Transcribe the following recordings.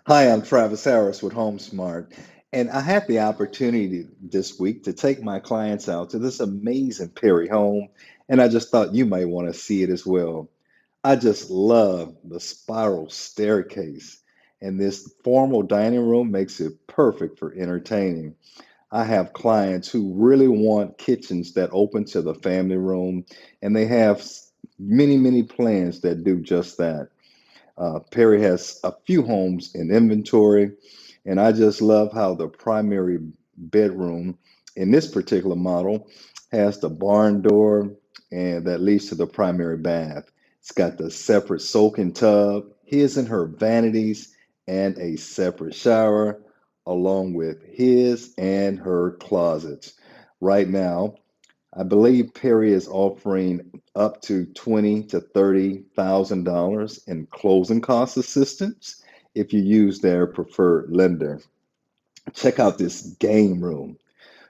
Hi, I'm Travis Harris with HomeSmart, and I had the opportunity this week to take my clients out to this amazing Perry home, and I just thought you might want to see it as well. I just love the spiral staircase, and this formal dining room makes it perfect for entertaining. I have clients who really want kitchens that open to the family room, and they have many plans that do just that. Perry has a few homes in inventory, and I just love how the primary bedroom in this particular model has the barn door and that leads to the primary bath. It's got the separate soaking tub, his and her vanities, and a separate shower, along with his and her closets. Right now, I believe Perry is offering up to twenty to $30,000 in closing cost assistance if you use their preferred lender. Check out this game room.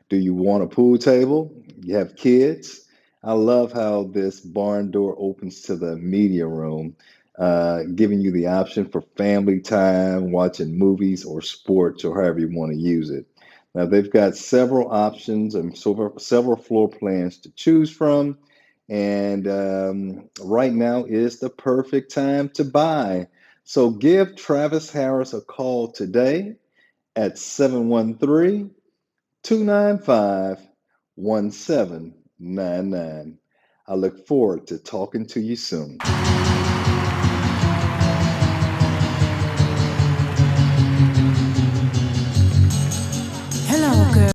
Do you want a pool table? You have kids? I love how this barn door opens to the media room, giving you the option for family time, watching movies or sports, or however you want to use it. Now, they've got several options and several floor plans to choose from. And right now is the perfect time to buy. So give Travis Harris a call today at 713 295 1799. I look forward to talking to you soon.